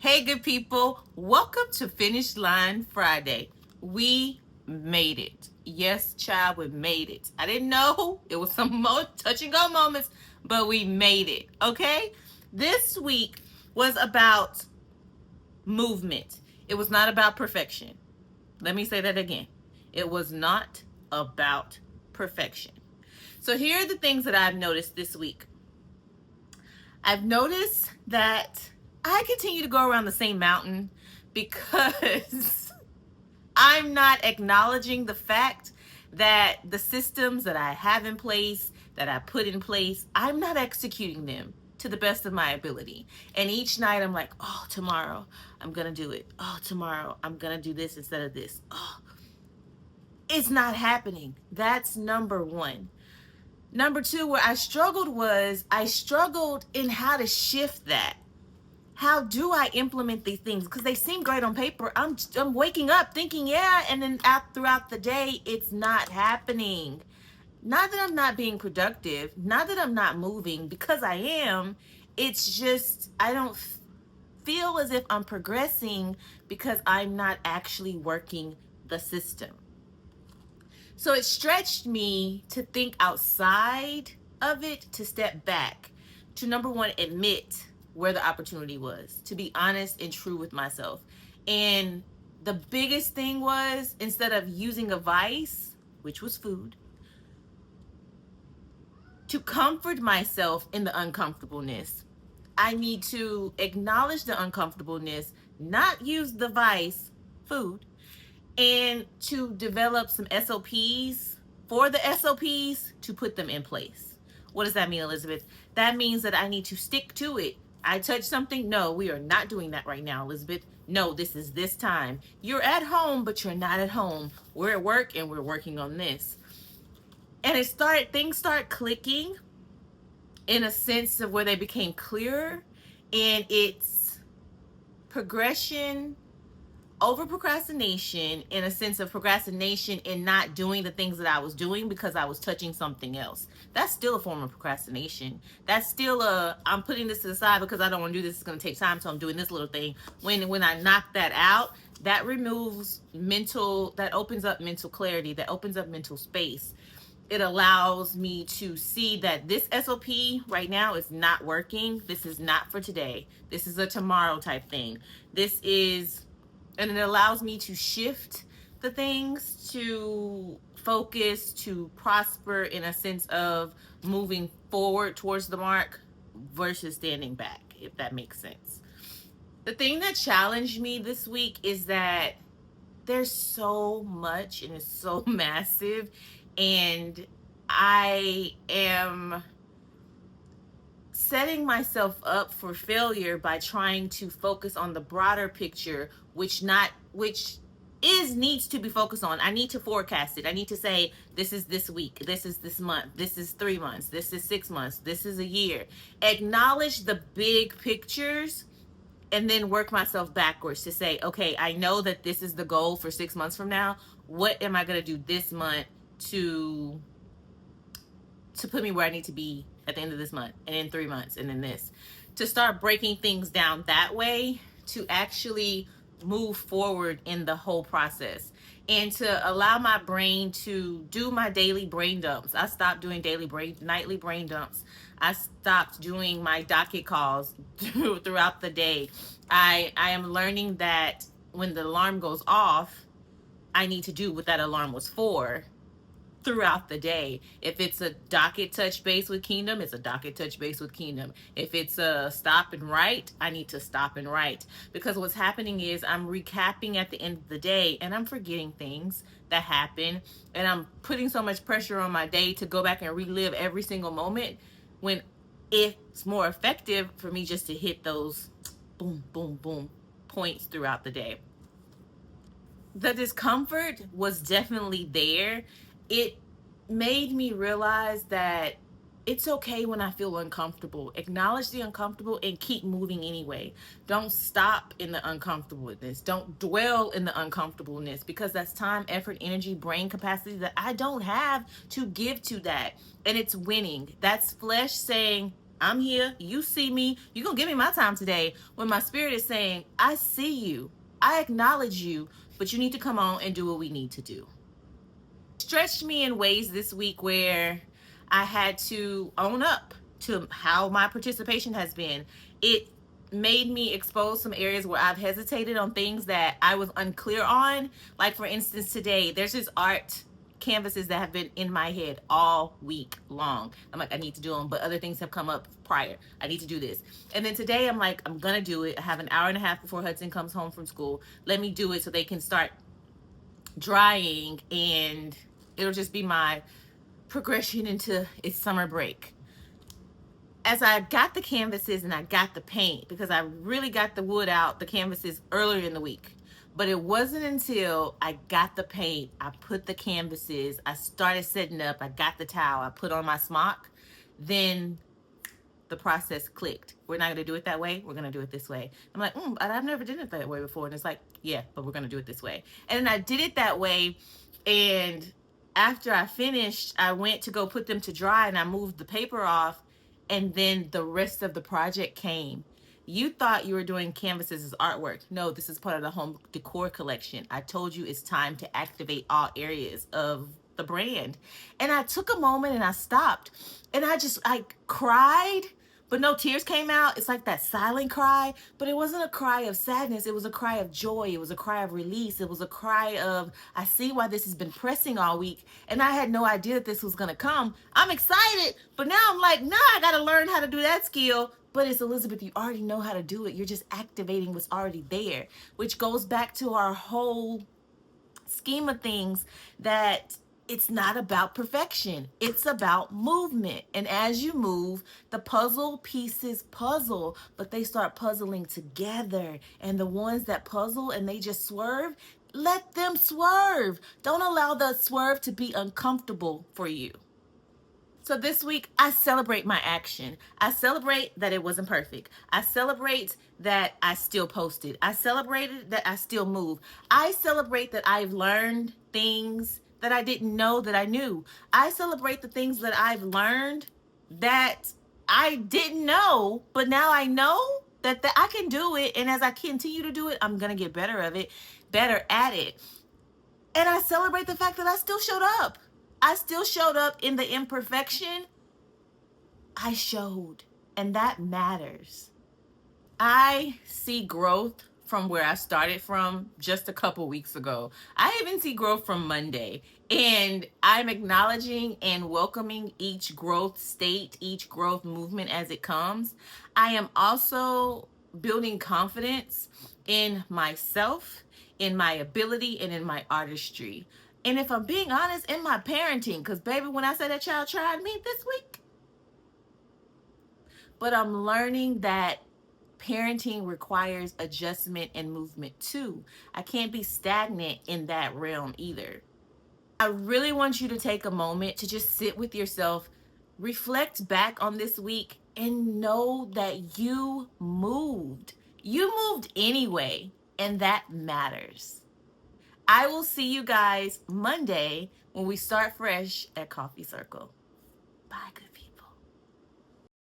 Hey, good people. Welcome to Finish Line Friday. We made it. Yes, child, we made it. I didn't know it was some more touch and go moments, but we made it. Okay? This week was about movement, it was not about perfection. Let me say that again. It was not about perfection. So, here are the things that I've noticed this week. I've noticed that I continue to go around the same mountain because I'm not acknowledging the fact that the systems that I have in place, that I put in place, I'm not executing them to the best of my ability. And each night I'm like, oh, tomorrow I'm going to do it. Oh, tomorrow I'm going to do this instead of this. Oh, it's not happening. That's number one. Number two, where I struggled in how to shift that. How do I implement these things? Because they seem great on paper. I'm waking up thinking, yeah, and then throughout the day, it's not happening. Not that I'm not being productive, not that I'm not moving, because I am. It's just I don't feel as if I'm progressing because I'm not actually working the system. So it stretched me to think outside of it, to step back, to number one, admit where the opportunity was, to be honest and true with myself. And the biggest thing was, instead of using a vice, which was food, to comfort myself in the uncomfortableness, I need to acknowledge the uncomfortableness, not use the vice, food, and to develop some SOPs for the SOPs to put them in place. What does that mean, Elizabeth? That means that I need to stick to it. I touch something. No, we are not doing that right now, Elizabeth. No, this is this time. You're at home, but you're not at home. We're at work and we're working on this. And things start clicking in a sense of where they became clearer, and it's progression over procrastination, in a sense of procrastination in not doing the things that I was doing because I was touching something else. That's still a form of procrastination. That's still I'm putting this to the side because I don't want to do this. It's going to take time, so I'm doing this little thing. When I knock that out, that that opens up mental clarity, that opens up mental space. It allows me to see that this SOP right now is not working. This is not for today. This is a tomorrow type thing. And it allows me to shift the things, to focus, to prosper in a sense of moving forward towards the mark versus standing back, if that makes sense. The thing that challenged me this week is that there's so much and it's so massive, and I am setting myself up for failure by trying to focus on the broader picture, which needs to be focused on. I need to forecast it. I need to say, this is this week, this is this month, this is 3 months, this is 6 months, this is a year. Acknowledge the big pictures and then work myself backwards to say, okay, I know that this is the goal for 6 months from now. What am I going to do this month to put me where I need to be at the end of this month, and in 3 months, and then this? To start breaking things down that way, to actually move forward in the whole process, and to allow my brain to do my daily brain dumps. I stopped doing nightly brain dumps. I stopped doing my docket calls throughout the day. I am learning that when the alarm goes off, I need to do what that alarm was for throughout the day. If it's a docket touch base with Kingdom, it's a docket touch base with Kingdom. If it's a stop and write, I need to stop and write. Because what's happening is I'm recapping at the end of the day and I'm forgetting things that happen, and I'm putting so much pressure on my day to go back and relive every single moment, when it's more effective for me just to hit those boom, boom, boom points throughout the day. The discomfort was definitely there. It made me realize that it's okay when I feel uncomfortable. Acknowledge the uncomfortable and keep moving anyway. Don't stop in the uncomfortableness. Don't dwell in the uncomfortableness, because that's time, effort, energy, brain capacity that I don't have to give to that. And it's winning. That's flesh saying, I'm here. You see me. You're going to give me my time today. When my spirit is saying, I see you. I acknowledge you, but you need to come on and do what we need to do. Stretched me in ways this week where I had to own up to how my participation has been. It made me expose some areas where I've hesitated on things that I was unclear on. Like, for instance, today, there's this art canvases that have been in my head all week long. I'm like, I need to do them, but other things have come up prior. I need to do this. And then today I'm like, I'm gonna do it. I have an hour and a half before Hudson comes home from school. Let me do it so they can start drying, and it'll just be my progression into its summer break. As I got the canvases and I got the paint, because I really got the wood out, the canvases, earlier in the week. But it wasn't until I got the paint, I put the canvases, I started setting up, I got the towel, I put on my smock, then the process clicked. We're not gonna do it that way, we're gonna do it this way. I'm like, I've never done it that way before. And it's like, yeah, but we're gonna do it this way. And then I did it that way, and after I finished, I went to go put them to dry and I moved the paper off, and then the rest of the project came. You thought you were doing canvases as artwork. No, this is part of the home decor collection. I told you it's time to activate all areas of the brand. And I took a moment and I stopped, and I cried, but no tears came out. It's like that silent cry, but it wasn't a cry of sadness. It was a cry of joy. It was a cry of release. It was a cry of, I see why this has been pressing all week, and I had no idea that this was gonna come. I'm excited, but now I'm like, nah, I gotta learn how to do that skill. But it's, Elizabeth, you already know how to do it. You're just activating what's already there, which goes back to our whole scheme of things, that it's not about perfection. It's about movement. And as you move, the puzzle pieces puzzle, but they start puzzling together. And the ones that puzzle and they just swerve, let them swerve. Don't allow the swerve to be uncomfortable for you. So this week, I celebrate my action. I celebrate that it wasn't perfect. I celebrate that I still posted. I celebrated that I still move. I celebrate that I've learned things that I didn't know that I knew. I celebrate the things that I've learned that I didn't know, but now I know that I can do it. And as I continue to do it, I'm going to get better at it. And I celebrate the fact that I still showed up. I still showed up in the imperfection. I showed, and that matters. I see growth from where I started from just a couple weeks ago. I even see growth from Monday, and I'm acknowledging and welcoming each growth state, each growth movement as it comes. I am also building confidence in myself, in my ability, and in my artistry. And if I'm being honest, in my parenting, because baby, when I say that child tried me this week, but I'm learning that parenting requires adjustment and movement too. I can't be stagnant in that realm either. I really want you to take a moment to just sit with yourself, reflect back on this week, and know that you moved. You moved anyway, and that matters. I will see you guys Monday when we start fresh at Coffee Circle. Bye, good.